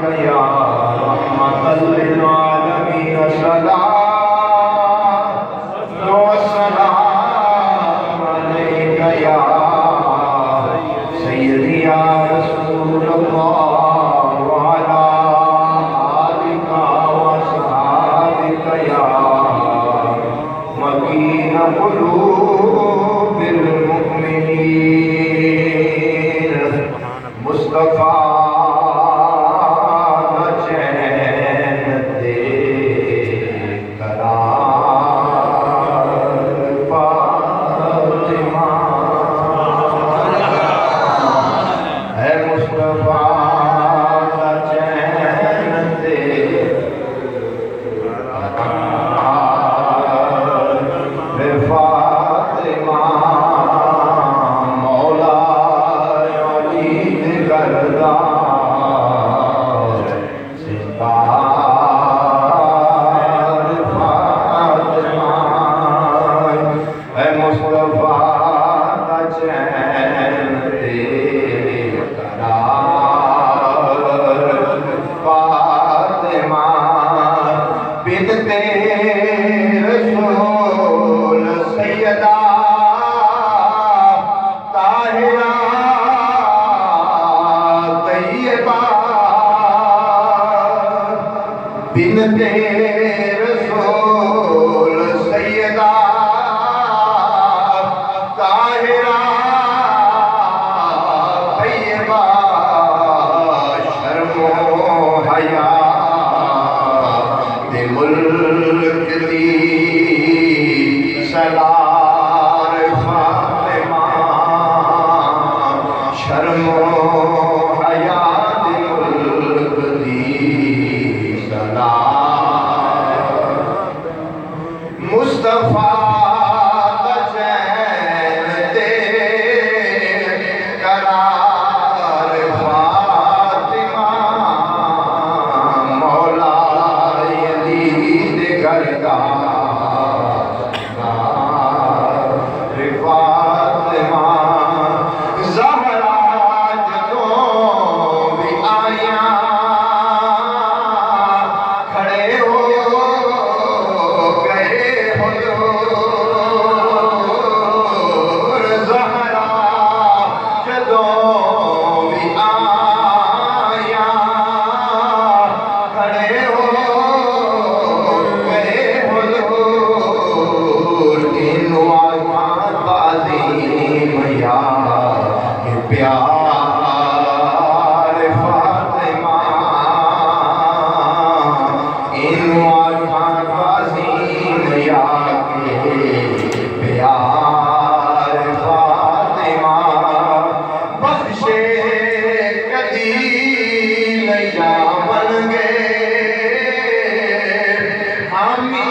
یا رحمت للعالمین صلاۃ و سلام علیک یا سیدی یا رسول اللہ وعلا آلک و اصحابک یا مکین قلوب المؤمنین مصطفیٰ رسول سیدہ طاہرہ طیبہ بنت رسول سیدہ طاہرہ طیبہ شرم و حیا ملک دی سلار فاطمہ شرم و حیا ملک دی سلار مصطفیٰ کا چین دے قرار فاطمہ مولا گرگا فاطمہ زہرا جدوں بھی آیاں کھڑے ہو گئے حضور زہرا جدوں بھی آیاں کھڑے ہو پیار فاطمہ انوار عظیم یا کے پیار فاطمہ بخشے کدی نیا بن گئے حامی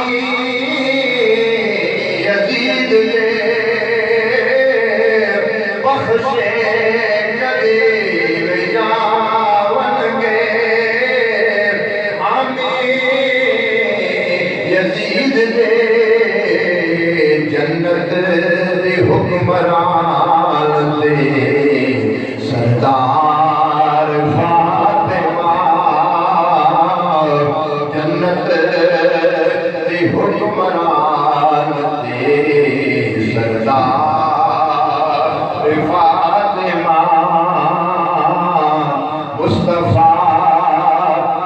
یزید دے بخشے یزید دے جنت دے حکمران دے سردار فاطمہ جنت دے حکمران دے سردار فاطمہ مصطفیٰ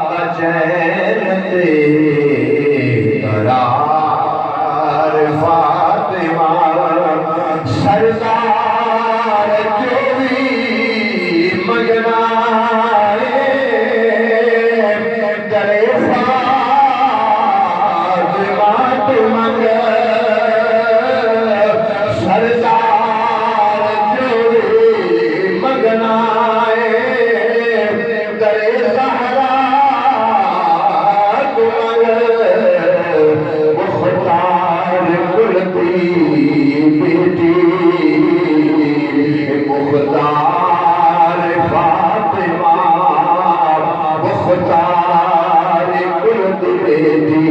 کا چین دے قرار فاطمہ سردار جو بھی مگنائے در فاطمہ تو مگر سردار جو بھی مگنائے در زہرا تو مگر مختار کل دی بیٹی مختار فاطمہ مختار کل دی بیٹی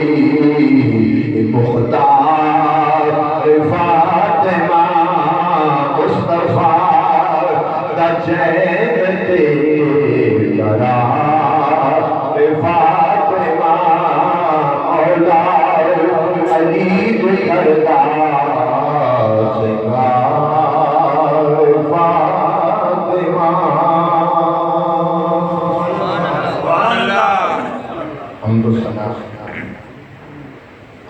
مختار فاطمہ مصطفیٰ دا چین تے قرار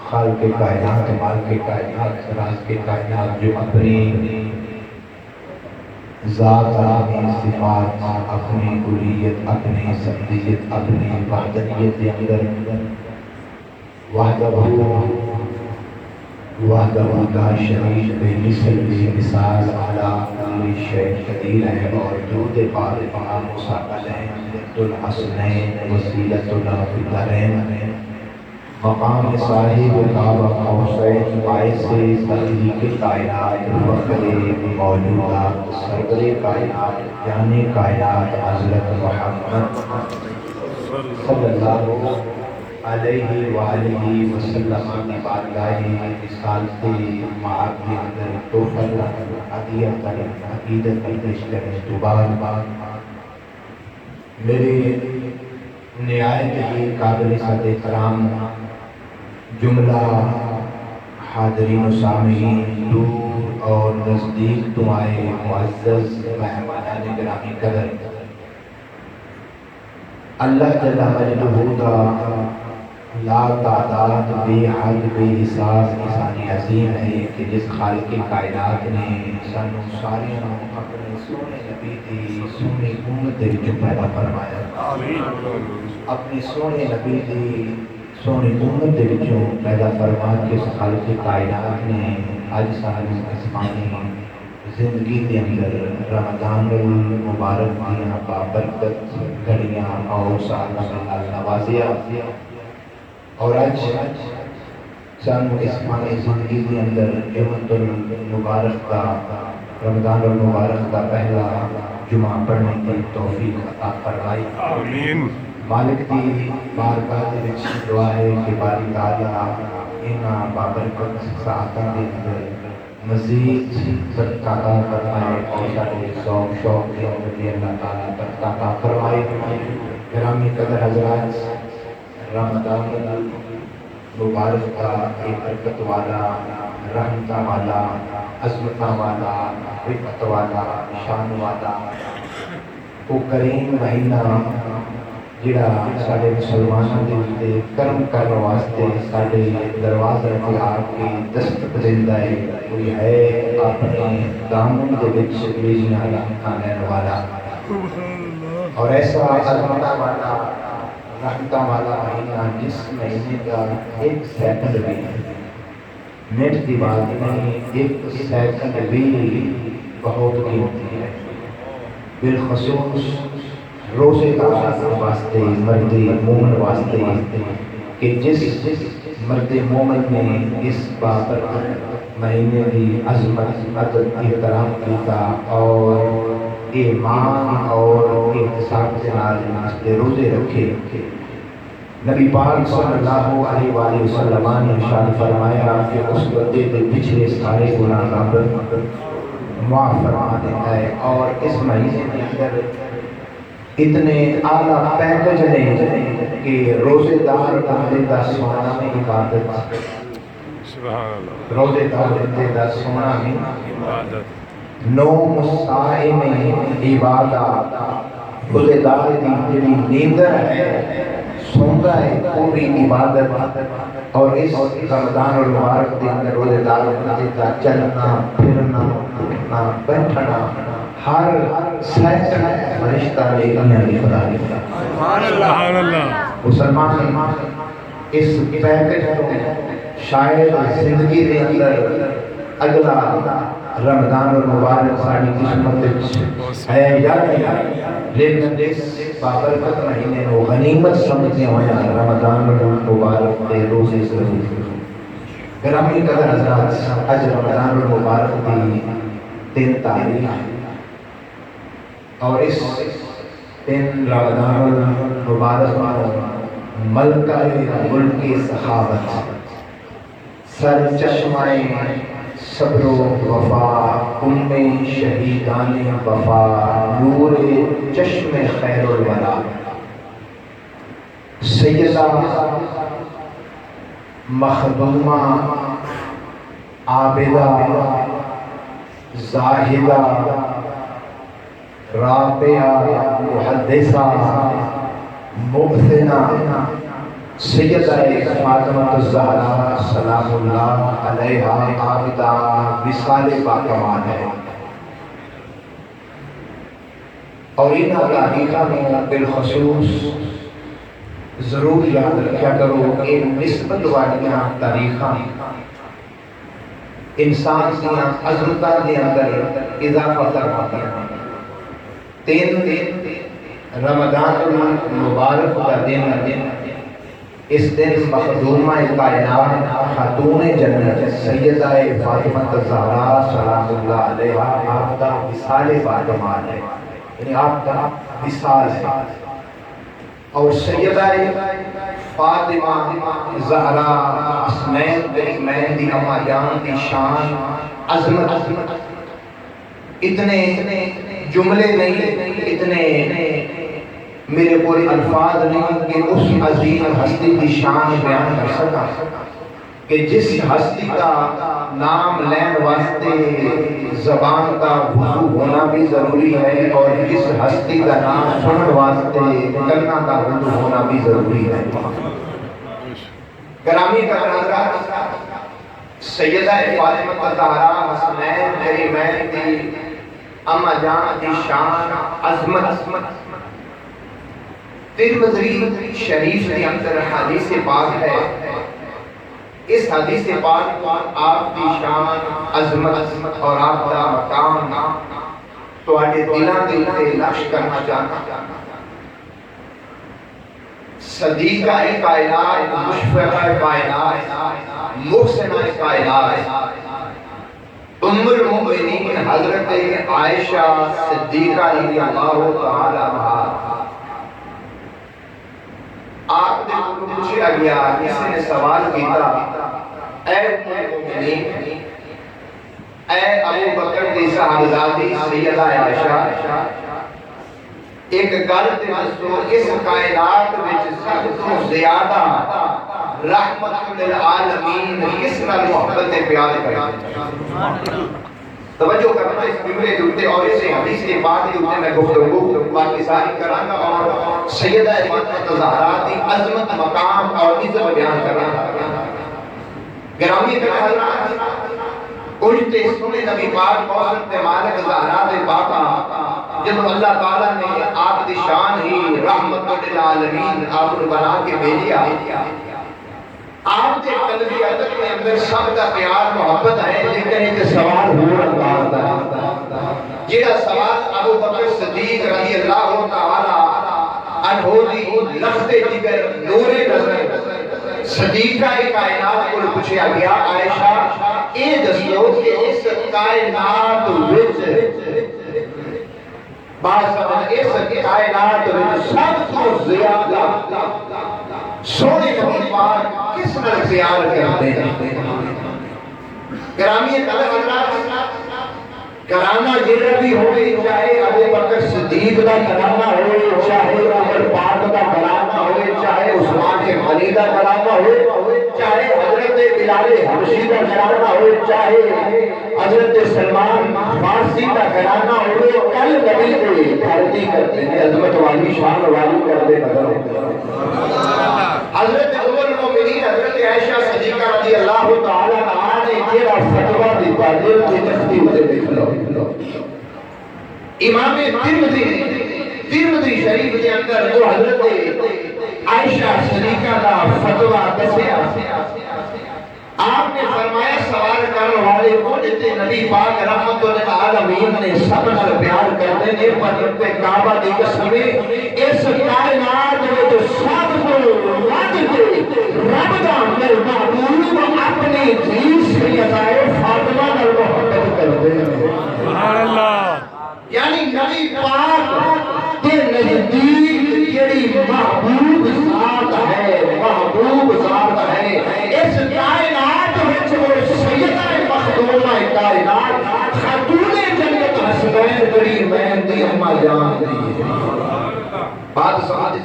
خالق کائنات، مالک کائنات، راز کے کائنات، جو اپنی ذات، اپنی صفات، اپنی الوہیت، اپنی ذاتیت، اپنی وحدانیت کے اندر وحدہ لا شریک بے مثل بے مثال اعلیٰ کل شیء قدیر ہے، اور درود پاک امام موسیٰ علیہ الحسنین وسیلتنا فی الدارین، مقام صاحب کعبہ قوسین باعث تخلیق کائنات، فخر موجودات، سرور کائنات، جان کائنات حضرت محمد صلی اللہ علیہ وآلہ وسلم کی بارگاہ رسالت معاد کے اندر توفل عطیت عقیدت پیش کرنے کے بعد میرے نہایت ہی قابل صد احترام جملہ حاضرین و سامعین، دور اور نزدیک تو آئے معزز مہمانان گرامی قدر، اللہ جل مجدہ کا لا تعداد بے حد بے حساب احسان عظیم ہے کہ جس خالق کائنات نے سانو ساریاں اپنے سونے نبی دی سونی امت دے وچوں پیدا فرمایا، اپنی سونے نبی دی سونی امت دے وچوں پیدا فرما کے اس خالق کائنات نے اج سانو آسمانی زندگی کے اندر رمضان المبارک دیاں بابرکت گھڑیاں اور سالہ اللہ نوازیا، اور اج سانو آسمانی زندگی کے اندر جمعۃ المبارک کا رمضان المبارک کا پہلا جمعہ پڑھنے کی توفیق عطا فرمائی۔ آمین۔ مالک دی بارگاہ دے وچ دعا ہے کہ باری تعالیٰ انہاں بابرکت ساعتاں دے اندر مزید برکت عطا فرمائے، اور سارے ذوق شوق کے اندر بھی اللہ تعالیٰ برکت عطا فرمائے۔ گرامی قدر حضرات، رمضان المبارک کا ایک برکت والا، رحمت والا، عظمت والا، رفعت والا، شان والا وہ کریم مہینہ جڑا سارے مسلمانوں کے لیے کرم کرنے واسطے سارے دروازے پہ آ کے دستک دیندا ہے، کوئی ہے اپنے دامن دے وچ میریاں رحمتاں لین والا، اور ایسا عظمت والا رحمت والا مہینہ جس مہینے کا ایک سیکنڈ بھی منٹ کی بات نہیں، ایک سیکنڈ بھی بہت قیمتی ہے، بالخصوص روزے دار واسطے، مرد مومن واسطے، کہ جس مرد مومن نے اس بابرکت مہینے کی عظمت عدد احترام کیتا اور ایمان اور احتساب کے نال روزے رکھے، نبی پاک صلی اللہ علیہ وآلہ وسلم نے ارشاد فرمایا کہ اس بندے کے پچھلے سارے گناہ رب معاف فرما دیتا ہے، اور اس مہینے کے اندر اتنے اعلیٰ پیکج نے کہ روزے دار بندے دا سونا میں عبادت، روزے دار بندے دا سونا میں عبادت، نوم صائم عبادت، روزے دار دی جڑی نیندر ہے سوندا ہے وہ بھی عبادت، اور اس رمضان المبارک کے اندر روزے دار بندے دا چلنا پھرنا اٹھنا بیٹھنا ہر سیکنڈ فرشتہ لے دنیا کی خدا کی خدا۔ سبحان اللہ۔ مسلمان اس پیکج کو شاید زندگی کے اندر اگلا رمضان المبارک ساری قسمت ہے یا نہیں، لیکن اس بابرکت مہینے کو غنیمت سمجھتے ہوئے رمضان المبارک کے روزے ضرور۔ گرامی قدر حضرات، اج رمضان المبارک کی 3 تاریخ ہے، اور اس دن رمضان المبارک ملکہ ملک سخاوت، سر چشمہ صبر و وفا، ام شہیدان وفا، نور چشم خیر الورا، سیدہ مخدومہ عابدہ زاہدہ رابعہ محدثہ محسنہ سیدہ فاطمہ الزہرا سلام اللہ علیہا عابدہ وصال باکمال ہے، اور ان تاریخوں میں بالخصوص ضرور یاد رکھا کرو کہ نسبت والیاں تاریخاں انسان دیا عظمتاں دے اندر اضافہ کرواتی ہیں۔ تین رمضان المبارک کا دن، اس دن مخدومہ کائنات خاتون جنت سیدہ فاطمہ الزہرا سلام اللہ علیہا آپ کا وصال باکمال ہے، یعنی آپ کا وصال ہے۔ اور سیدہ فاطمہ زہرا حسنین دی اما جان دی شان عظمت اتنے جملے نہیں، اتنے میرے کوئی الفاظ نہیں کہ اس عظیم ہستی کی شان بیان کر سکا، کہ جس ہستی کا نام لین واسطے زبان کا وضو ہونا بھی ضروری ہے، اور جس ہستی کا نام سنن واسطے کلمہ کا وضو ہونا بھی ضروری ہے۔ گرامی کا حضرات، سیدہ فاطمہ الزہرا حسنین کریمین دی اما جان دی شان عظمت ترمذی شریف کے اندر حدیث پاک ہے۔ اس حدیث پاک کو آپ کی شان عظمت اور آپ کا مقام تو آٹے دلوں کے اوپر نقش کرنا چاہتا۔ صدیقہ کائنات، مشفقہ کائنات، محسنہ کائنات، ام المؤمنین حضرت عائشہ صدیقہ رضی اللہ تعالی عنہا، آپ نے پوچھا گیا، کسی نے سوال کیا، اے ام المؤمنین، اے ابو بکر دی صاحبزادی سیدہ عائشہ، ایک گل تے دسو، اس کائنات وچ سب تو زیادہ رحمت للعالمین کس نال محبت پیار کرے؟ توجہ کرنا اس جملے کے اوپر، اور اس حدیث کے بعد کے اوپر میں گفتگو باقی ساری کراں گا، اور سیدہ فاطمہ الزہرا کی عظمت، مقام اور عزت بیان کراں گا۔ گرامی حضرات، اٹھتے سنے نبی پاک موسم تے مالک زہرا دے پاکا، جب اللہ تعالیٰ نے آپ دی شان ہی رحمت للعالمین آپ کو بنا کے بھیجیا، آپ کے قلبی عدد کے اندر سب کا پیار محبت ہے، لیکن ایک سوال ہو رہا ہے، جہاں سوال ابو بکر صدیق رضی اللہ تعالی عنہ دی لخت جگر نور نظر صدیقہ کائنات کو پوچھا گیا، عائشہ اے دسو کہ اس کائنات وچ اس کائنات وچ سب تو زیادہ سونے نبی پاک کس نال پیار کرتے ہیں؟ گرامی حضرات، گھرانہ جہاں بھی ہوئے، چاہے ابو بکر صدیق کا گھرانہ ہو، چاہے عمر پاک کا گھرانہ ہو، چاہے عثمان غنی کا گھرانہ ہو، چاہے حضرت بلال حبشی کا گھرانہ ہو، چاہے حضرت سلمان فارسی کا گھرانہ ہو، کل نبی کو دھرتی کرتے ہیں، عظمت والی شان والی کرتے نظر ہوتے ہیں۔ حضرت ام المؤمنین حضرت عائشہ صدیقہ رضی اللہ تعالی عنہا نے جیڑا فتویٰ دیتا، دل کی تختی ہوتے دیکھ لو۔ امام ترمذی شریف کے اندر وہ حضرت عائشہ صدیقہ کا فتویٰ دسیا، آپ نے فرمایا سوال کرنے والے کو جتے نبی پاک رحمت للعالمین نے سب نال پیار کرتے ہیں، پر جتے کعبہ دی قسم اس کائنات میں تو سب کو ود کے رب دا محبوب اپنی دھی سیدہ فاطمہ نال محبت کرتے ہیں۔ سبحان اللہ، یعنی نبی پاک کے نزدیک جڑی محبوب ذات ہے، محبوب ذات ہے، اس کائنات وچ وہ سیدہ مخدومہ کائنات خاتون جنت حسنین کریمین دی اما جان دی بات سمجھ۔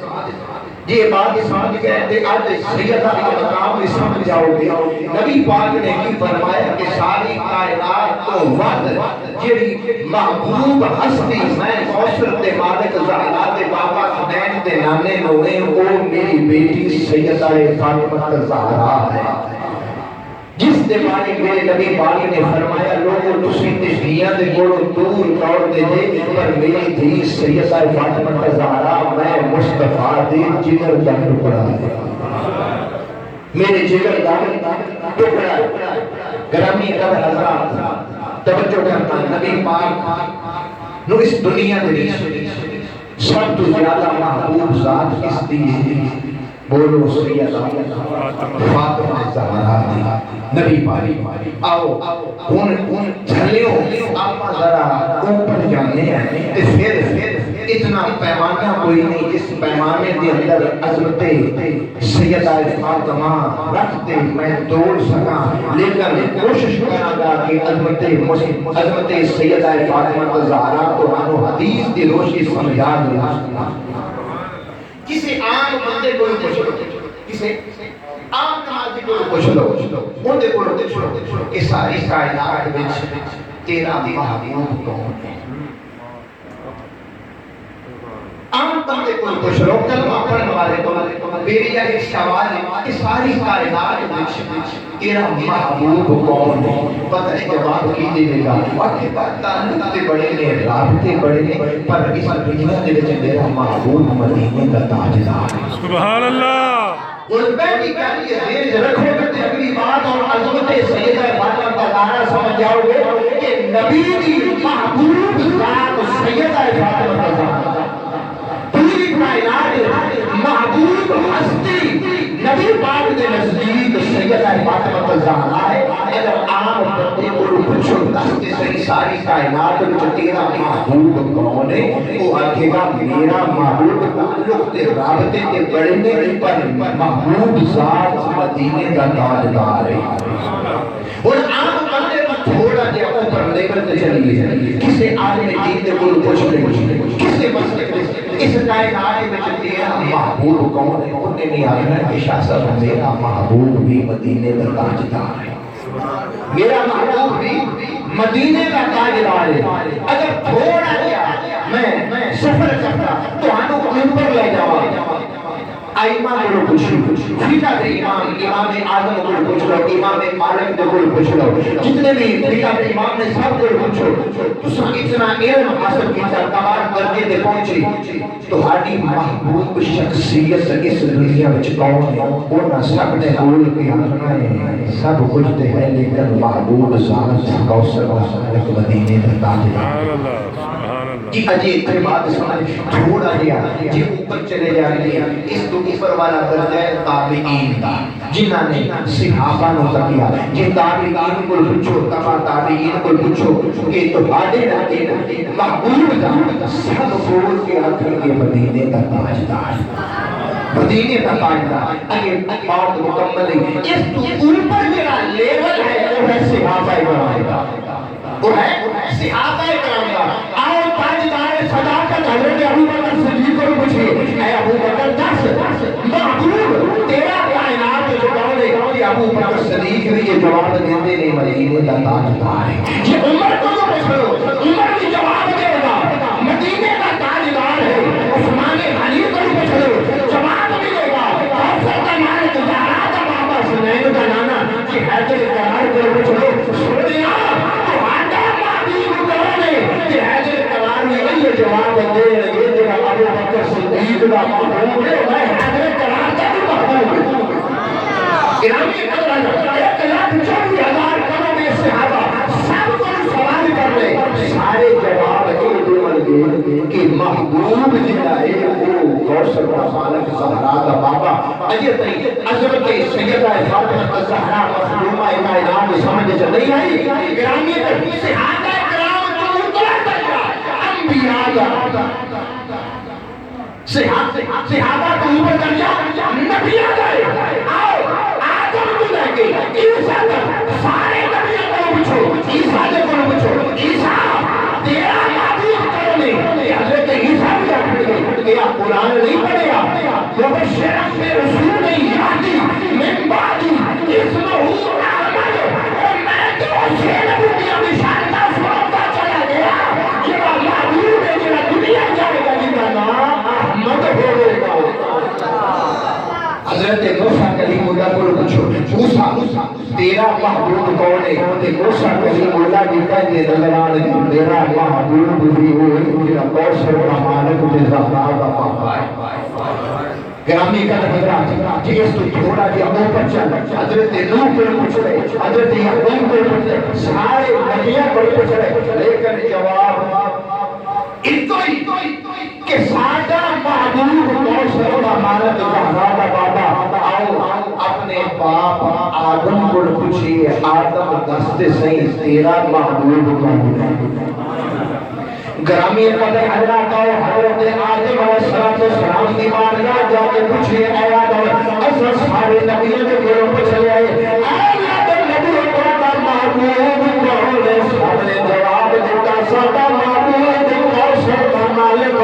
یہ بات سمجھ گئے تھے آج سیدہ کا مقام بھی سمجھ جاؤ گے نبی پاک نے کی فرمایا کہ ساری کائنات تو وقت جیڑی محبوب ہستی میں کوثر تے مالک زہرا تے بابا حسین تے نانے نوے او میری بیٹی سیدہ فاطمہ زہرا ہے جس دے بارے میرے نبی پاک نے فرمایا لوگوں تسی تشریعہ دے گوڑوں دور توڑ دے دے پر میری دھی سیدہ فاطمہ زہرا میں مصطفیٰ دے جگر دا ٹکڑا میرے جگر دا ٹکڑا گرامی قدر حضرات توجہ کرنا نبی پاک نو اس دنیا دے سب تو زیادہ محبوب ذات کس دی بولو سیدہ فاطمہ زہرا دی نبی پاک آؤ ان جھلیوں آپا ذرا اوپر جانے ہیں تے پھر اتنا پیمانہ کوئی نہیں جس پیمانے دے اندر عظمت سیدہ فاطمہ رکھ دے میں توڑ سکا لیکن کوشش کرنا گا کہ عظمت سیدہ فاطمہ زہرا کو انو حدیث دی روشنی سمجھا دے کسی عام بندے کو کسی عام نمازی کو پوچھ لو ان دے کو پوچھو کہ ساری کائنات وچ تیرا محبوب کون ہے عام بندے کو پوچھ لو کلمہ پڑھنے والے کو میری ایک سوال ہے کہ ساری کائنات وچ تیرا محبوب کون ہے پتہ ہے جواب کی دے گا واقعی بات تعلق تے بڑے نے رابطے بڑے نے پر اس دنیا دے وچ میرا محبوب مدینے دا تاجدار ہے سبحان اللہ غلبہ کی کہتی ہے دیر سے رکھو گے تے اگلی بات اور عظمت سیدہ فاطمہ کا گانا سمجھ جاؤ گے کہ نبی کی محبوب ذات سیدہ فاطمہ کا گانا پوری کائنات محبوب ہستی نبی پاک دے نزدیک سیدہ فاطمہ کا گانا ہے اگر عام بندے کو پوچھو دستے صحیح ساری کائنات میں تیرا محبوب کون ہے وہ آکھے گا میرا محبوب تعلق تے رابطے تے بڑے نے پر محبوب ذات مدینے کا تاجدار ہے اور عام بندے کو تھوڑا جہا اوپر لیول تے چلیے کسے عالم دین دے کول پوچھ لے کسے مسلک اس کائنات میں تیرا محبوب کون ہے انہوں نے نہیں آخنا عائشہ صاحب میرا محبوب بھی مدینے کا تاجدار ہے میرا محبوب بھی مدینے کا تاجدار ہے اگر تھوڑا جہا میں سفر کرتا تو ہنو اوپر لے جاؤں ائمہ کو پوچھو فقہ دے امام اعظم کو پوچھ لو امام مالک کو پوچھ لو جتنے بھی فقہ دے امام نے سب کو پوچھو تو اتنا علم حاصل کیتا کمال درجے تے پہنچی تو ہاڈی محبوب شخصیت اس دنیا وچ کون ہے انہاں سب نے بول کے آخنا ہے سب کچھ تے ہے لیکن محبوب ذات کوثر مالک مدینے کا تاجدار جی اجی اتنے بات سمجھ تھوڑا جہا جی اوپر چلے جائیں اس تو اوپر والا درجہ ہے تابعین کا جنہاں نے صحابہ نو تکیا جن تابعین کو پوچھو تبا تابعین کو پوچھو کہ تہاڈے نبی محبوب دا سب بول کے آخر کے مدینے کا تاجدار مدینے کا تاجدار اگر بات مکمل ہے اس تو اوپر میرا لیول ہے وہ ہے صحابہ کرام کا وہ ہے صحابہ کرام کا آؤ تاجدار صداقت حضرت ابو بکر صدیق کو پوچھئے اے ابو بکر دس محبوب تیرا کائنات جو کون ہے کہ ابو بکر صدیق نے یہ جواب دیتے نہیں مدینے کا تاجدار ہے یہ عمر کو تو پوچھ لو عمر بھی جواب دے گا مدینے کا تاجدار ہے عثمان غنی کو پوچھ لو جواب ملے گا حضرت مالک زہرا کا بابا حسین کا نانا کہ حیدر قرار کو پوچھ لو سنیا تمہارا محبوب کون ہے کہ حیدر قرار میں یہ جواب دے لگے کہ ابو بکر صدیق کا محبوب ہے میں حیدر قرار کا بھی محبوب ہوں گرامی قدر ایک لاکھ 24,000 کروڑ میں صحابہ سب کو سوال کر لے سارے جواب یہ دے مل کہ محبوب جنہ ہے وہ کوثر کا مالک زہرا کا بابا اجے تئی عظمت سیدہ فاطمہ زہرا مخدومہ کائنات سمجھ چ نہیں آئی گرامی قدر صحابہ کرام تو اترا تک انبیاء کا صحابہ کو اوپر درجہ نبی آ گئے آؤ آدم کو لے کے عیسیٰ تک سارے نبیوں کو پوچھو عیسیٰ کو پوچھو عیسیٰ تیرا محبوب کون ہے حضرت عیسیٰ بھی اٹھ گیا قرآن نہیں پڑھے گا شرف رسول یادی من بعدی اسمہ احمد میں تو حسین ابو میاں بشارتہ سناتا چلا گیا جڑا محبوب ہے جڑا دنیا جائے گا جن کا نام احمد ہوئے گا حضرت موسیٰ کلیم اللہ کو پوچھو موسیٰ تیرا محبوب کون ہے موسیٰ کلیم اللہ کی کہنے نظران ہے میرا محبوب بھی ہوئے جنہا کوثر کا مالک دے زہرا کا پاپا ہے گرامی کا حضرات جس تو تھوڑا جی اوپر چل حضرت نوح پر پوچھ رہے حضرت یعقوب پر پوچھ رہے سارے نبیوں پر پوچھ رہے لیکن جواب اتوئی کہ سادہ محبوب کوثر کا مالک زہرا کا پاپا آؤ اپنے باپ آدم کو پوچھئے آدم دست صحیح تیرا محبوب کون ہے گرامی قدر حضرات حضرت آدم علیہ السلام کی بارگاہ جا کے پوچھئے اے آدم اصل سارے نبیوں کے گھروں پہ چلے آئے اے آدم نبی کا محبوب کون ہے سب نے جواب دیتا سادہ محبوب کوثر کا مالک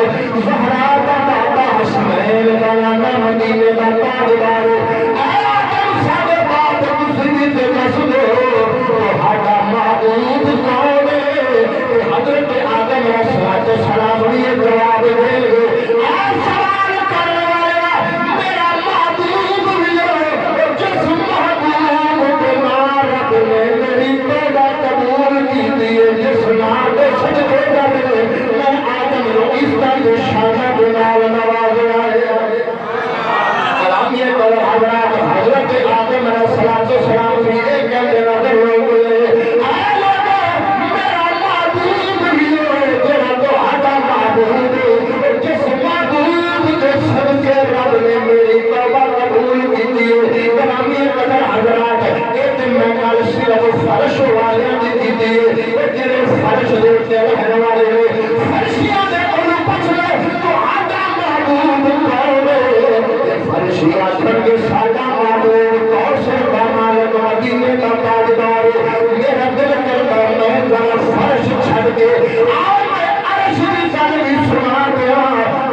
زہرا کا بابا حسنین کا نام مدینے کا تاجدار اے آدم سارے بات دوسری سے دس دو ہاڈا محبوب کون ہے حضرت آدم علیہ السلام یہ جواب دے اے سوال کرنے والا میرا محبوب بھی ہے جس محبوب کے مارک نے میری توبہ قبول کی دیئے جس نام دے صدقے جاتے میں آدم رو اس طرح شانہ بنال نواز آئے کلامیہ پر حضرات حضرت آدم علیہ السلام کی ایک کہتے نظر لوگ اے لوگوں میرا محبوب بھی ہے جنہا تو حدا محبوب جس محبوب کے صدقے رب نے میری توبہ قبول کی دیئے کلامیہ پر حضرات ایک میں کال صرف فرش والے دی دیئے جنہے فرش دیتے رہنے والے فرشیاں دے انہوں پچھلے تو حدا محبوب کون ہے فرشیاں دھنگے سادہ محبوب کوثر کا مالک مدینے کا تاجدار میرا دل کرتا میں ذرا فرش چھڑ کے آؤ میں عرش کی جانبی سنا دیا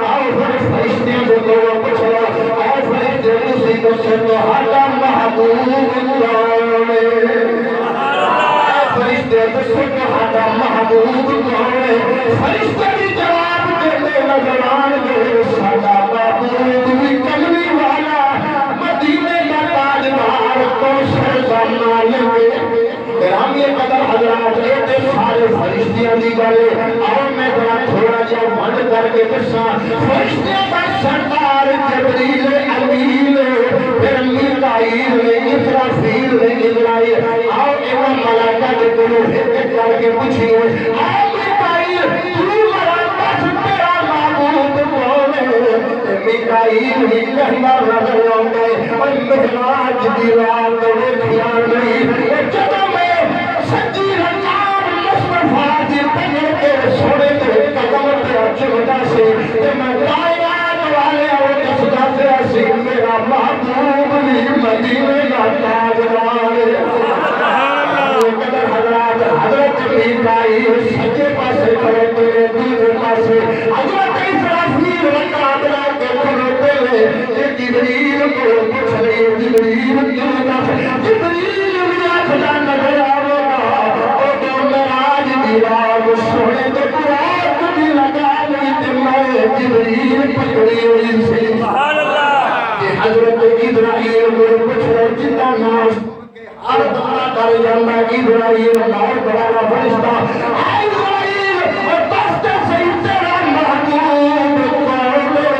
آؤ پھر فرشتیاں کو دو پچھلا آؤ فرشتے اسی کو سے تو حدا محبوب کون ہے فرشتے سے تو حدا محبوب کون ہے فرشتے بھی جواب دیتے نظران دے سادہ محبوب بھی کملی والا مدینے کا تاجدار کوثر کا مالک گرامی قدر حضرات ایتے سارے فرشتیاں دی گلے اور میں ذرا تھوڑا جا بند کر کے دساں فرشتیاں کا سردار جبریل امین پھر میکائیل نے اسرافیل نے اسرائیل اور ایوہ ملائکہ کے دلوں حکت کر کے پوچھئے اے میکائیل تو مرانتا سے تیرا معبود کون ہے میکائیل ہی کہنا نظر آؤں اور مہراج دی رات میں خیال نہیں جب میں سچی رنجام مصطفیٰ جی پہنے کے سوڑے کے قدم پہ چمٹا سے کہ میں کائنات والے اور دستا سے اسی میرا محبوب بھی مدینے کا تاجدار قدر حضرات حضرت میکائیل سچے پاسے کھڑے تیرے دوسرے پاسے حضرت اسرافیل رکابلہ کے کھڑے تیرے جبریل کو پوچھ رہے جبریل کیوں نہ جبریل میرا خدا نظر آوے گا اور تو مراج دیراج سوڑے تو قرآن بھی لگا لی تے میں جبریل پکڑی ہوئی سے کہ حضرت ابراہیم کو پوچھ رہے جتا ناس ارد کر جانا ابراہیم نار بڑا فرشتہ اے ابراہیم اور دست سے تیرا محبوب کون ہے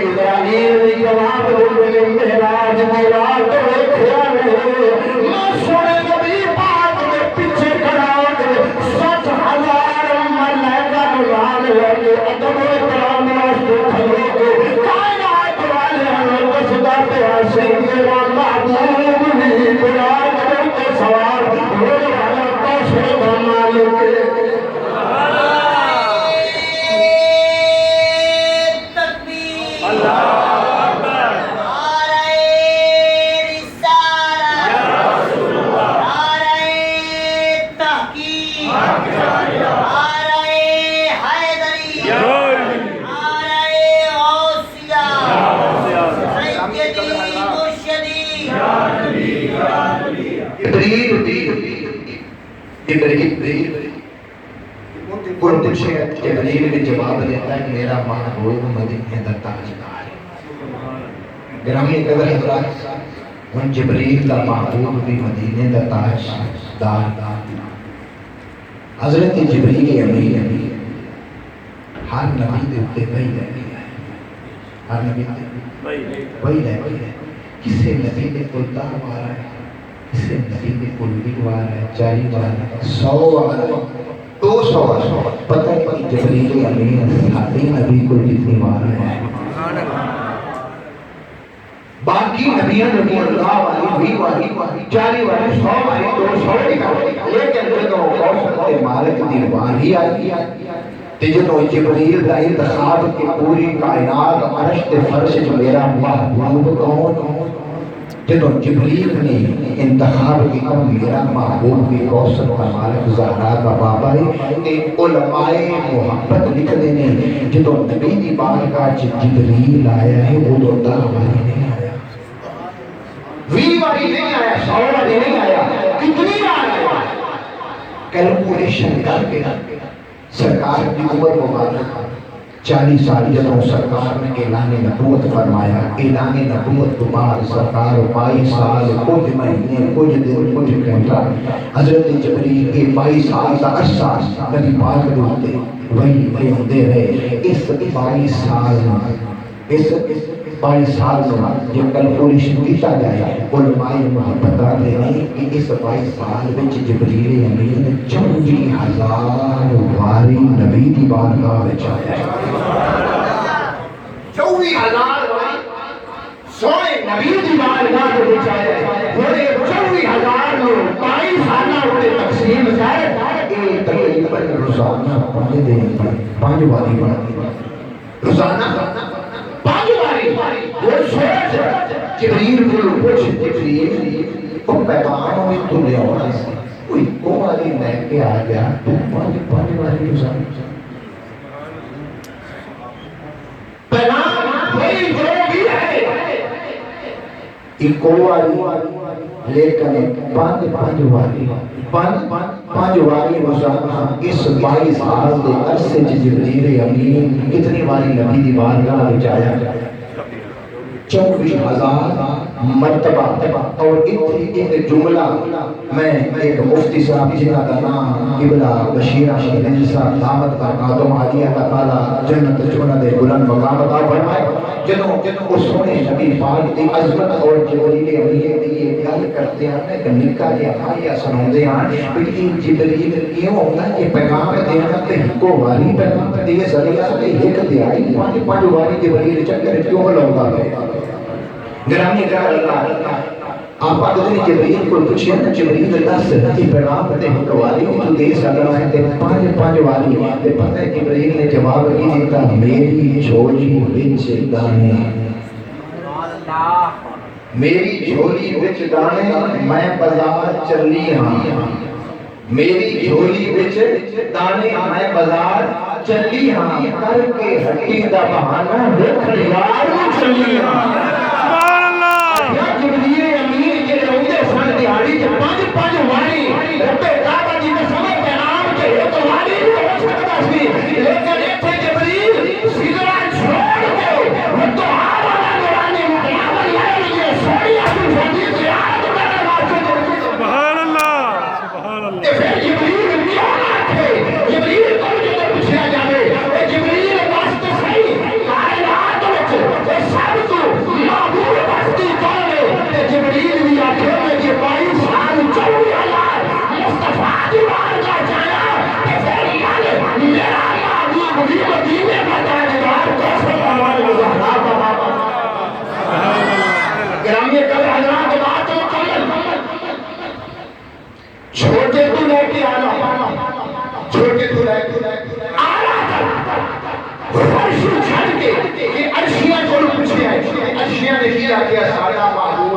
ابراہیم نے جواب دے مہراج دی رات میں خیال ہے میں سونے نبی پاک کے پیچھے کھڑا کے 7,000 ملائکہ نال لگے ادب و احترام واسطے کھڑے کے کائنات والے دسدا پیا سی میرا محبوب بھی بڑا کے سوار ہو والا کوثر کا مالک تکبیر اللہ جبریل نے جواب دیتا ہے میرا محبوب مدینے دا تاجدار ہے۔ گرامی قدر حضرات، ان جبریل دا محبوب بھی مدینے دا تاجدار، حضرت جبریل امین ہر نبی دے اوپر وحی لے کے آئے، ہر نبی دے وحی لے کے آئے۔ کسی نبی دے کول 10 وار ہے، کسی نبی دے کول 20 وار ہے، 40 وار ہے، 100 وار ہے، 200 وار۔ پتہ ہے کہ جبریل امین ساڈے نبی کو کتنی وار ہے؟ باقی نبیوں نے اللہ والی 20 واری 40 واری 100 واری 200 واری، لیکن جدوں غوث کے مالک دی وار ہی آئی تے جدوں جبریل دا انتخاب کہ پوری کائنات عرش تے فرش وچ میرا محبوب کون، جدوں جبریل نے انتخاب کیا میرا محبوب بھی غوث کا مالک زہرا کا بابا ہے، تے علماء محبت لکھدے نے جدوں نبی دی بارگاہ وچ جبریل آیا ہے وہ 10 واری نہیں آیا، 20 واری نہیں آیا، 100 واری نہیں آیا، کتنی بار آیا؟ کیلکولیشن کر کے سرکار کی عمر مبارک 40 سال جدوں سرکار نے اعلان نبوت فرمایا، اعلان نبوت کے بعد سرکار 22 سال کچھ مہینے کچھ دن کچھ گھنٹہ حضرت جبریل کے 22 سال کا عرصہ نبی پاک دے اوپر وحی لے ہوندے رہے۔ اس 22 سال اس 22 سال میں جب کیلکولیشن کیتا جائے علماء محبت آتے ہیں کہ اس 22 سال وچ جبریل امین 24,000 واری نبی دی بارگاہ وچ آیا ہے، 24,000 واری سونے نبی دی بارگاہ وچ آیا ہے۔ پورے 24,000 نو 22 سالاں تے تقسیم کر کے تقریباً روزانہ 5 دن 5 واری بنتی روزانہ 5 واری۔ وہ سوچ جبریل کو پوچھ جبریل کو پیغام میں تو لے آنا سی، کوئی کو واری لے کے آ گیا تو 5 واری روزانہ پیغام وہی جو بھی ہے ایک واری، لیکن 5 واری 5 واری روزانہ اس 22 سال کے عرصے جبریل امین کتنی واری نبی دی بارگاہ وچ آیا؟ 24,000 مرتبہ۔ اور ایک جملہ میں ایک مفتی صاحب جنہ کا نام قبلہ بشیر احمد گنجی صاحب دامت برکاتہم عالیہ اللہ تعالی جنت جنت دے بلند مقام عطا فرمائے، جدوں اس سونے نبی پاک دی عظمت اور جبریل امین دی گل کرتے ہیں ایک نکا جہا آیا سناؤندے ہیں کہ جبریل کیوں ہوتا ہے یہ پیغام دینا تے کو واری پیغام دے ذریعہ تے ایک دیائی 5 واری جبریل چکر کیوں لاؤندا ہے؟ گرامی اللہ آپ اگر جبریل کو پوچھیں نا جبریل دس کہ پیغام تے حکواری تو دے سکتا ہے تے 5 واری تے پتہ ہے جبریل نے جواب کی دیتا میری جھولی وچ دانے، میری جھولی وچ دانے میں بازار چلی ہاں، میری جھولی وچ دانے میں بازار چلی ہاں، کر کے ہٹی دا بہانہ دیکھ یار چلی ہاں۔ جبریل امین کے روندے سن دیہاڑی چ 5 واری رب کعبہ دی قسم پیغام تے ایک واری نہیں ہو سکتا سی، لیکن ایتھے جبریل سیدھا چھوڑ کے تو آواز لگانے مقابل لائے سوڑی اپنی فضیل زیارت کرنے واسطے سبحان اللہ سبحان اللہ۔ پھر جبریل کیوں نہ تھے؟ جبریل کو جو پوچھا جاوے اے جبریل واسطے صحیح کائنات وچ اے سب تو معبود ہستی کون ہے؟ جبریل بھی آکھے کہ 22 سال 24,000 مصطفیٰ دی بارگاہ جایا تے پھر مال میرا محبوب بھی مدینے کا تاجدار کیسے ہمارے زہرا کا بابا گرامی قدر حضرات بات مکمل۔ چھوٹے تو لے کے آنا، چھوٹے تو لے کے آنا فرش چھڑ کے کہ عرشیاں کو پوچھے ہیں، عرشیاں نے کیا کہ ساڈا محبوب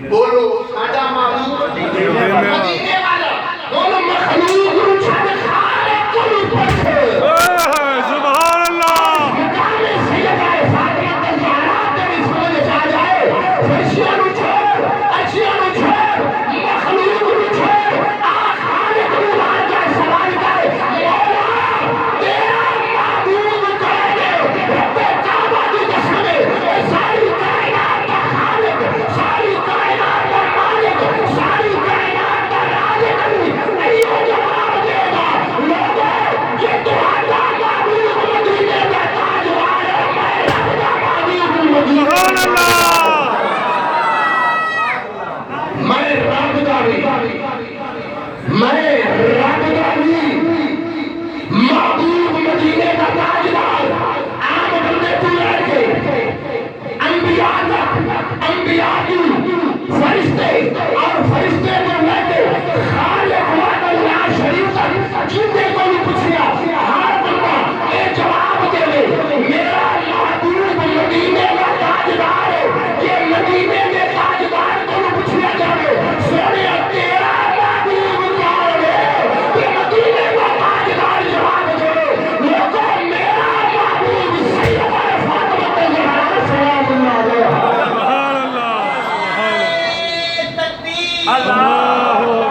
بولو ساڈا محبوب مدینے والا بولو مخلوق نو چھڑ خالق کو پوچھے سبحان اللہ۔ مقام سیدہ فاطمہ الزہرا تے سمجھ آ جائے، عرشیاں نو چھوڑ عرشیاں نو چھوڑ میں رب دا بھی محبوب مدینے کا تاجدار عام بندے کو لے کے انبیاء کی فرشتے اور فرشتے کو لے کے خالق وحدہ لا شریک تک جنہیں کو بھی پوچھیا ہر بندہ یہ جواب دے لے میرا محبوب مدینے کا تاجدار ہے یہ مدینے کے تاجدار کو بھی پوچھیا جائے سونے تیرا محبوب کون ہے کہ مدینے کا تاجدار جواب دے لوگوں میرا محبوب سیدہ فاطمہ الزہرا سلام اللہ علیہا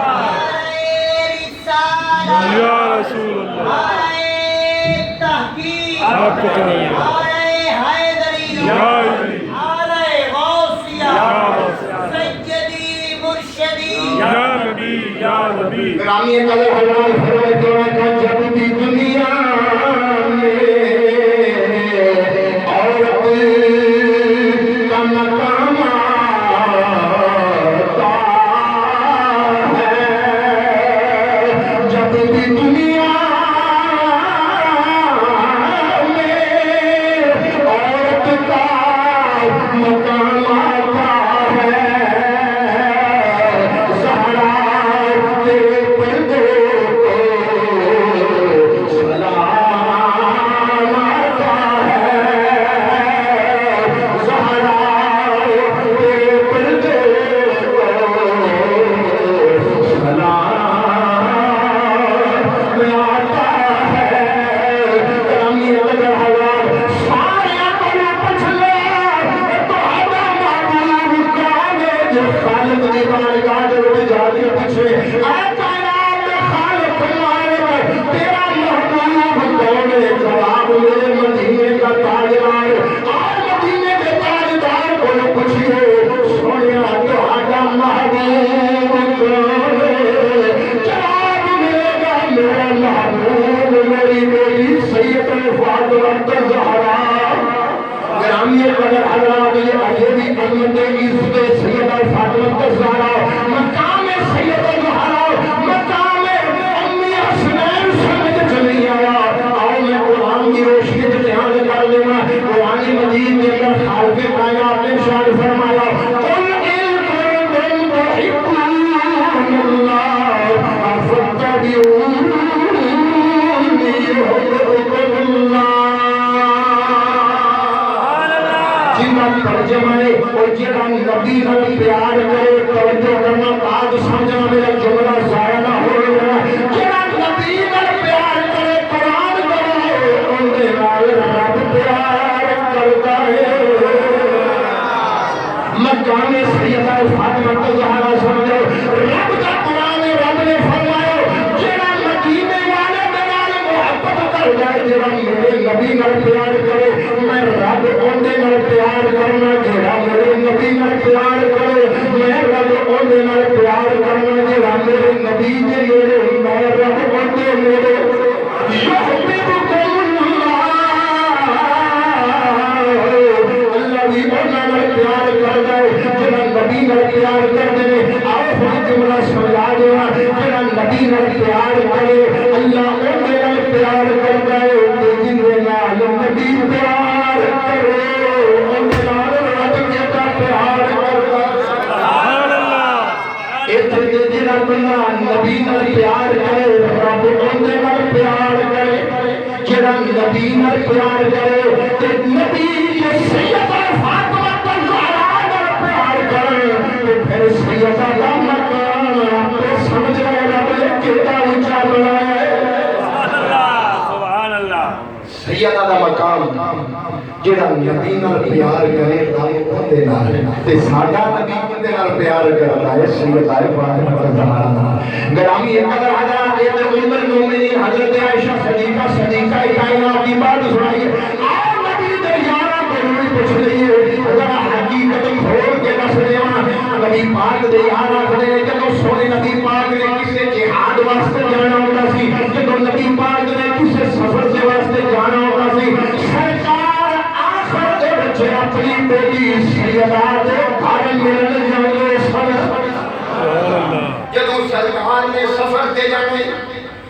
گرامی قدر حضرات فرماتے ہیں کہ جب بھی دنیا میں عورت کا مقام آتا ہے جب بھی دنیا میں عورت کا مقام آتا ہے زہرا تیرے پردے کو سلام آتا ہے زہرا تیرے پردے کو سلام آتا ہے گرامی قدر حضرات سارے کو پوچھ لے تہاڈا محبوب کون ہے جو خالق دی بارگاہ دے وچ جا کے پوچھے اے کائنات دے خالق مالک تیرا محبوب کون ہے جواب میرے مدینے کا تاجدار اور مدینے کے تاجدار کو پوچھئے سونیا تہاڈا محبوب کون ہے جواب ملے گا میرا محبوب میری بیٹی سیدہ فاطمہ الزہرا گرامی قدر حضرات یہ بھی امت عزت سیدہ فاطمہ الزہرا مقام سیدہ زہرا مقام امی حسنین سمجھ چلی آیا آؤ میں قرآن کی روشنی سے دھیان کر لینا قرآن مجید میں اندر خالق کائنات نے ارشاد فرمایا قل ان کنتم تحبون اللہ فاتبعونی یحببکم اللہ جنہ ترجمہ ہے اور جنہ نبی نال پیار کرے توجہ کرنا بات سمجھنا میرا جملہ ضائع نہ ہو جائے جنہ نبی نال پیار کرے قرآن کرے ان دے نال رب پیار کرتا ہے مقام سیدہ فاطمہ الزہرا سمجھو رب کا قرآن رب نے فرمایا جنہ مدینے والے دے نال محبت کر جائے جنہ میرے نبی نال پیار کرے میں رب اندے نال پیار کرنا جڑا میرے نبی نال پیار کرے میں رب اندے نال پیار کرنا جڑا میرے نبی دے نیڑے میں رب اندے نیڑے یحببکم اللہ بھی انہاں نال پیار کردا ہے جڑا نبی نال پیار کردے نے آؤ پھر جملہ سمجھا دیواں جڑا نبی نال پیار کرے اللہ اندے نال پیار کردا ہے تے جنہاں نال نبی پیار کرے اندے نال رب جیتا پیار کردا سبحان اللہ ایتھے جڑا بندہ نبی نال پیار کرے رب اندے نال پیار کرے جڑا نبی نال پیار کرے تے نبی کے سیدہ فاطمہ الزہرا نال پیار کرے تے پھر سیدہ دا مقام آپ سمجھ رہے رب نے کتنا اونچا بنایا ہے سیدہ دا مقام جڑا نبی نال پیار کرے رب اندے نال تے ساڈا نبی اندے نال پیار کردا ہے سیدہ فاطمہ الزہرا گرامی قدر حضرات ام المؤمنین حضرت عائشہ صدیقہ کائنات کی بات سنائیے اور نبی دے یاراں کو بھی پوچھ لئیے ذرا حقیقت کھول کے دس دیواں نبی پاک دے یاراں کھڑے نے جدوں سونے نبی پاک نے کسے جہاد واسطے جانا ہوندا سی جدوں نبی پاک نے کسے سفر دے واسطے جانا ہوندا سی سرکار آخر دے وچ اپنی بیٹی سیدہ دے گھر ملن جاندے سن جدوں سرکار نے سفر تے جانے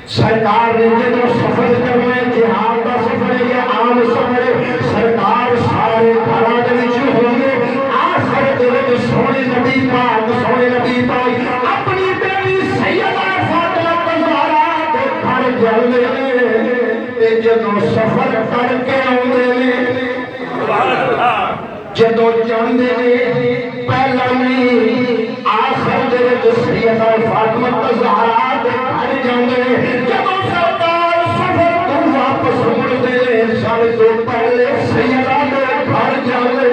سرکار نے جدوں سفر کرنا ہے جہاد کا سفر ہے یا عام سفر ہے سرکار سارے گھراں دے وچ ہوں گے آخر دے وچ سونے نبی پاک اپنی بیٹی سیدہ فاطمہ زہرا دے گھر جاندے تے جدوں سفر کر کے آوندے نے جدوں جاندے نے پہلا نہیں آخر دے وچ سیدہ فاطمہ زہرا دے گھر جاندے جدوں سرکار سفر تو واپس مڑدے نے سارے تو پہلے سیدہ دے گھر جاندے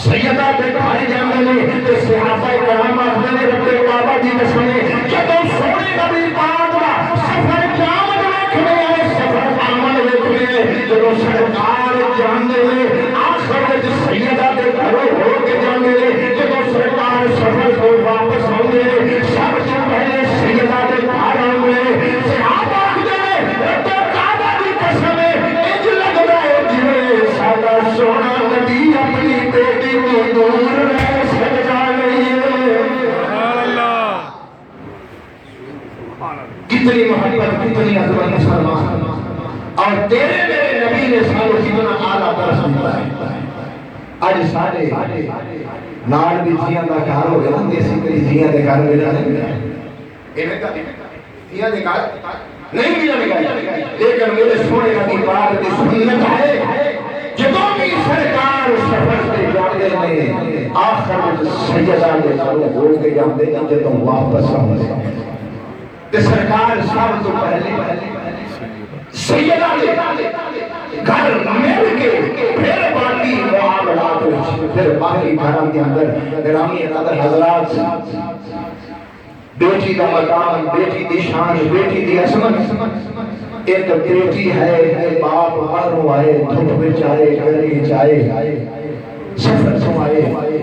سیدہ دے گھر جاندے نے تے صحابہ کرام آکھدے نے رب کعبہ دی قسم جدوں سونے نبی پاک دا سفر قیامت ویکھنے والے سفر آمن ویکھنے جدوں سرکار جاندے نے آخر وچ سیدہ دے گھر ہو کے جاندے نے جدوں سرکار سفر تو واپس آندے نے سب تو پہلے سیدہ دے گھر آندے صحابہ آکھدے نے رب کعبہ دی قسم انج لگدا ہے جویں ساڈا سونا نبی اپنی بیٹی کو دور رہ سکدا نہیں ہے کتنی محبت کتنی عظمت مسلمان اور تیرے میرے نبی نے سانو کتنا اعلیٰ درس دیتا ہے اج سارے نال بھی جیاں دا گھر ہو گیا دیسی کری جیاں دے گھر ملنا ایویں کا یہ دے گھر نہیں ملے گا لیکن میرے سونے نبی پاک دی سنت ہے جدوں بھی سرکار سفر تے جاندے نے آخر وچ سیدہ دے گھر ہو کے جاندے نے جدوں واپس آندے تے سرکار سب تو پہلے سیدہ دے گھر مل کے پھر باقی معاملات پھر باقی گھراں دے اندر گرامی حضرات بیٹی کا مقام بیٹی دی شان بیٹی دی عظمت ایک بیٹی ہے باپ باہروں آئے دھوپ وچ آئے گرمی وچ آئے سفر تو آئے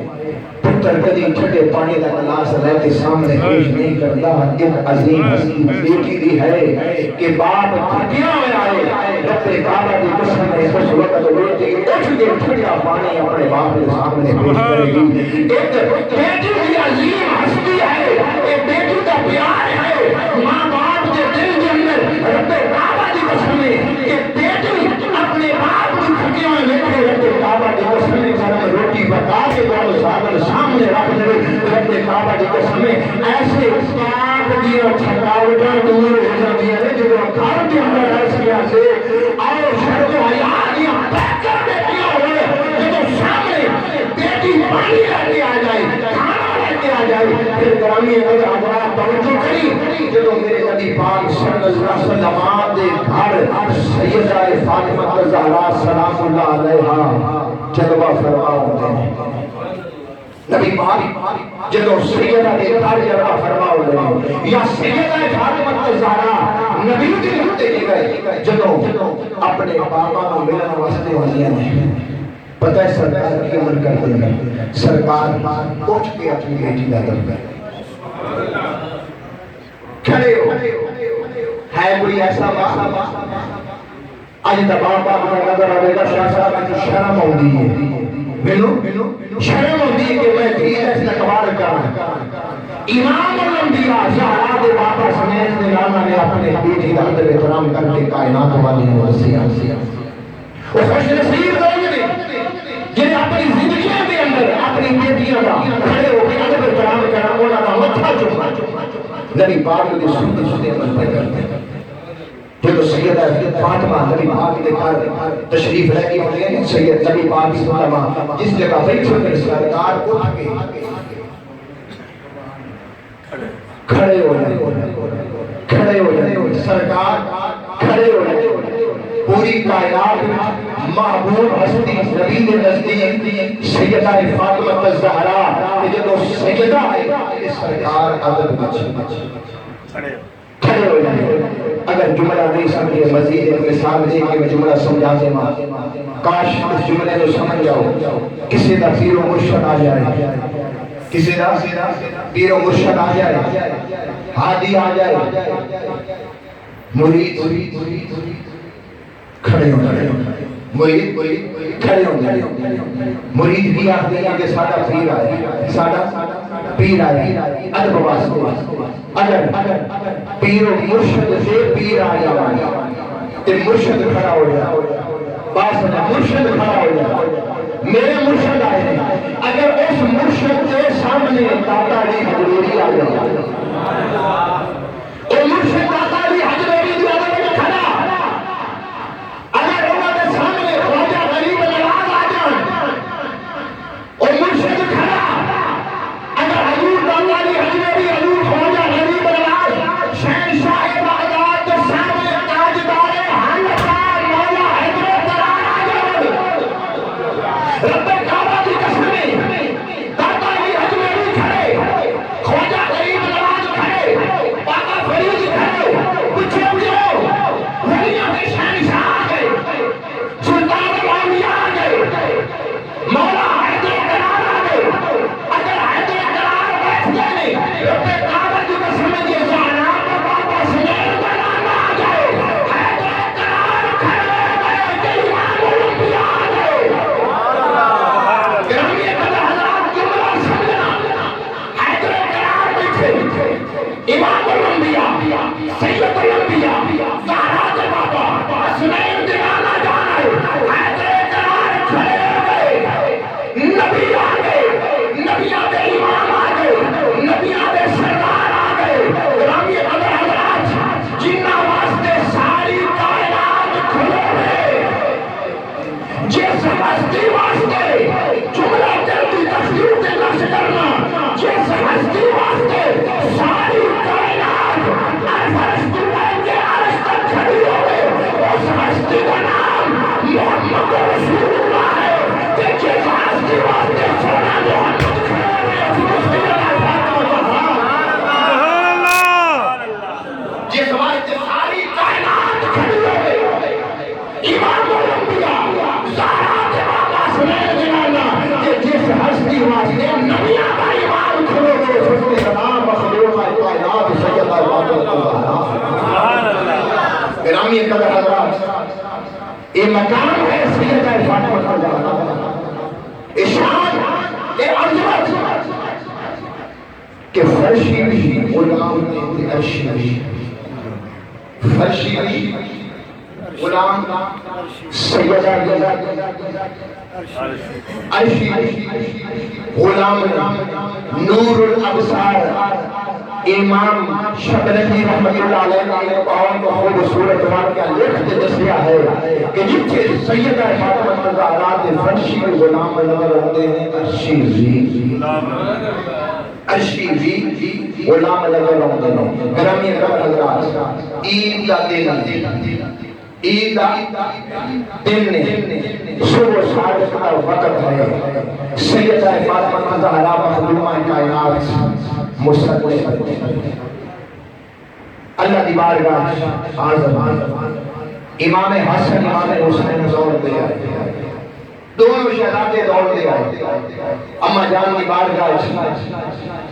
پتر کدی ٹھنڈے پانی کا گلاس لے کے سامنے پیش نہیں کرتا ایک عظیم حسین بیٹی دی ہے کہ باپ تھکیا ہوا آئے رب کعبہ دی قسم ہے اس وقت بیٹی اٹھ کے ٹھنڈا پانی اپنے باپ کے سامنے پیش کرے گی ایک بیٹی کی عظیم ہستی ہے ایک بیٹی کا پیار ہے ماں باپ کے دل کے اندر رب کعبہ دی قسم ہے کہ بیٹی اپنے باپ کی تھکیا ہوئے دیکھے رب کعبہ دی قسم ہے گھر روٹی پکا کے جب سامنے سامنے رکھ دے رب کعبہ دی قسم ایسے پاک دی تھکاوٹاں دور ہو جاندیاں نے جب گھر کے اندر رہ گیا سے اور شرم و حیا دیاں بہتر بیٹیاں ہوئے جب سامنے بیٹی پانی لے کے آ جائے کھانا لے کے آ جائے پھر گرامی حضرات توجہ کری جب میرے نبی پاک صلی اللہ علیہ وسلم دے گھر سیدہ فاطمہ زہرا سلام اللہ علیہا جلوہ فرما ہوتے ہیں نبی پاک جدو سیدہ دے گھر جلوہ فرما ہوتے ہیں یا سیدہ فاطمہ زہرا نبی کے ہوتے گئے جدو اپنے بابا کو ملن واسطے ہوندیاں نے پتہ ہے سرکار کی عمل کرتے ہیں سرکار اٹھ کے اپنی بیٹی کا دم کر کھڑے ہو ہے کوئی ایسا باپ آج دا باپ آپ کا نظر آئے گا شاہ صاحب میں شرم ہوندی ہے ملو شرم ہوندی ہے کہ میں دین استقبال کرنا امام الانبیاء زہرا دے باپا سمیت نے لانا نے اپنے بیٹی کا ادب احترام کر کے کائنات والی وسیع وہ خوش نصیب لوگ نے جنہیں اپنی زندگیوں کے اندر اپنی بیٹیاں کا کھڑے ہو کے ادب احترام کرنا انہاں کا متھا چومنا نبی پاک نے سنتے عمل پر کرتے ہیں جو سیدہ فاطمہ نبی پاک کے گھر تشریف لے کے ہوتے ہیں سید نبی پاک کی فاطمہ جس جگہ بیٹھے ہیں سرکار اٹھ کے کھڑے ہو جائے سرکار کھڑے ہو جائے پوری کائنات محبوب ہستی نبی نے نزدیک سیدہ فاطمہ زہرا جب سیدہ ہے سرکار ادب کھڑے ہو جائے اگر جملہ نہیں سمجھے مزید ایک مثال دے کہ میں جملہ سمجھا دے ماں کاش اس جملے کو سمجھ جاؤ کسی دا پیر و مرشد آ جائے کسی دا پیر و مرشد آ جائے ہادی آ جائے مرید کھڑے ہو مرید کھڑے ہوندے مرید بھی آخدے ہیں کہ ساڈا پیر آیا ساڈا پیر آیا ادب واسطے اگر پیر و مرشد سے پیر آ جاوے تے مرشد کھڑا ہو جائے بس مرشد کھڑا ہو جائے میرے مرشد آئے ہیں اگر اس مرشد کے سامنے داتا علی حجویری آ جائے اور مرشد داتا علی حجویری دی عدد میں کھڑا اگر انہوں نے سامنے خواجہ غریب نواز آ جائیں اور مرشد کھڑا اگر حضور داتا علی حجویری حضور خواجہ غریب نواز شہنشاہ بغداد کے سامنے تاجدار حنفا مولا حضرت قرار آ جائے رب کعبہ کی قسمیں داتا علی حجویری کھڑے خواجہ غریب نواز کھڑے بابا فرید کھڑے پوچھے ہو ولیوں کے شہنشاہ آ گئے سلطان الاولیاء آ گئے مولا حیدر قرار آ گئے اگر حیدر قرار بیٹھ گئے رب کعبہ کی قسمیں یہ جانا بابا سنیر بنانا آ گئے حیدر قرار کھڑے گئے کہ امام الانبیاء آ گئے گرامی قدر حضرات جملہ سمجھنا حیدر قرار بیٹھے امام الانبیاء سید الانبیاء زہرا کے بابا حسنین دیوانہ جان آئے حیدر قرار کھڑے گئے نبی آ گئے نبیاں دے امام آ گئے نبیاں دے سردار آ گئے گرامی قدر حضرات جنہ واسطے ساری کائنات کھلے ہوئے جس ہستی واسطے جملہ جلدی تفسیر کے نقش کرنا جس ہستی واسطے ساری کائنات ارفرشت لے کے عرش تک کھڑی ہوئے اس ہستی کا نام محمد رسول اللہ ہے کہ جس ہستی واسطے سونا محمد کھڑے ہوئے اس ہستی کا جس واسطے ساری کائنات کھڑی ہوئے امام الانبیاء زہرا کے بابا سنیر جنانا کہ جس ہستی واسطے نبیاں کا امام کھڑے ہوئے اس ہستی کا نام مخلوق کائنات سید گرامی قدر حضرات یہ مقام ہے سیدہ فاطمہ الزہرا اشان یہ عظمت کہ فرشی بھی غلام نے عرشی بھی فرشی بھی غلام سیدہ عرشی غلام نور الابصار امام شبرنجی رحمت اللہ علیہ نے قوم کو خوب صورت واقعہ لکھ کے دسیا ہے کہ جتھے سیدہ فاطمہ الزہرا کے فرشی غلام نظر ہوتے ہیں عرشی بھی غلام نظر ہوتے ہیں گرامی قدر حضرات عید کا دن عید دن صبح صادق کا وقت ہے سیدہ فاطمہ الزہرا مخدومہ کائنات مستقبل اللہ دی بارگاہ اعظم امام حسن امام حسین دوڑ دے آئے دونوں شہزادے دوڑ دے آئے اما جان دی بارگاہ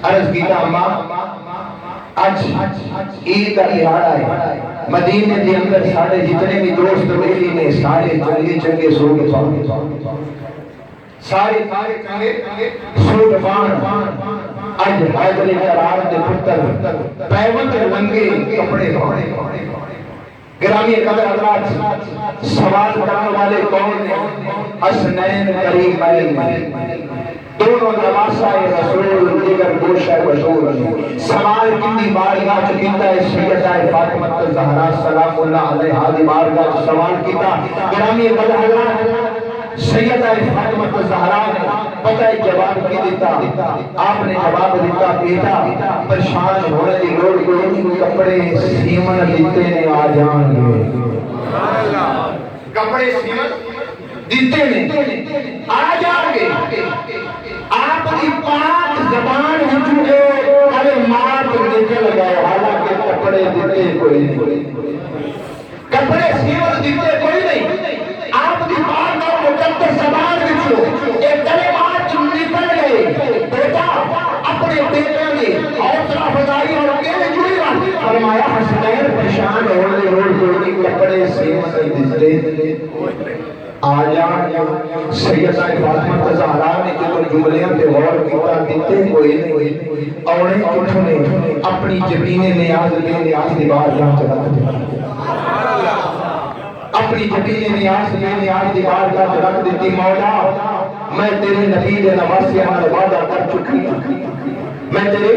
عرض کیتا اما آج عید کا دہاڑا ہے مدینے کے اندر سارے جتنے بھی دوست میری نے سارے چنگے چنگے سوٹ پاؤ سارے چنگے سوٹ پان اج حیدر قرار دے پتر پیوند رنگے کپڑے پاؤ گرامی قدر حضرات سوال کرنے والے کون ہیں حسنین کریمین دونوں نواسہ رسول دیگر گوشہ رسول سوال کتنی بارگاہ چکیتا ہے سیدہ فاطمہ الزہرا سلام اللہ علیہ دی بارگاہ سوال کیتا گرامی قدر حضرات سیدہ فاطمہ الزہرا نے پتہ ہے جواب کی دیتا آپ نے جواب دیتا بیٹا پریشان ہونے کی لوڑ کوئی نہیں کپڑے سیمن دیتے نے آ جان گے کپڑے سیمن دیتے نے آ جان گے آپ کی پاک زبان وچوں کلمات نکل گئے حالانکہ کپڑے دیتے کوئی نہیں کپڑے سیمن دیتے کوئی نہیں آپ کی پاک اور مقدس زبان وچوں ایک کلمات نکل گئے بیٹا اپنے بیٹے نے حوصلہ افزائی اور کہنے جوئی فرمایا حسنین پریشان ہونے کوئی کپڑے سیمن دیتے آیا سیدہ فاطمہ زہرا نے جو جملیاں تے غور کیتا دیتے کوئی نہیں اوڑے کٹھوں نے اپنی جبین نیاز بے نیاز دی بارگاہ چ رکھ دی اپنی جبین نیاز بے نیاز دی بارگاہ چ رکھ دیتی مولا میں تیرے نبی دے نواسیاں نال وعدہ کر چکی ہوں میں تیرے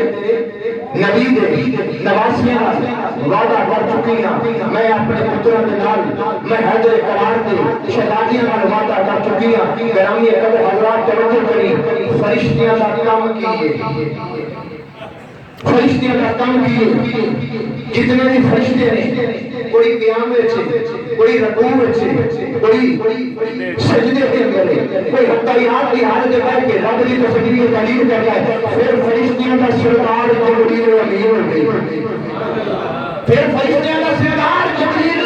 نبی دے نواسیاں نال وعدہ کر چکی ہوں میں اپنے پتراں دے نال میں حیدر کرار دے شہزادیاں نال وعدہ کر چکی ہوں گرامی قدر حضرات توجہ کری فرشتیاں دا کام کیے فرشتیاں کا کام کیے جتنے بھی فرشتے نے کوئی قیام وچ کوئی رکوع وچ کوئی سجدے کے اندر کوئی حتیات کی حالت میں بیٹھ کے رب کی تسبیح و تعلیم کرتا ہے پھر فرشتیاں کا سردار جبریل امین ہو گئی پھر فرشتیاں کا سردار جبریل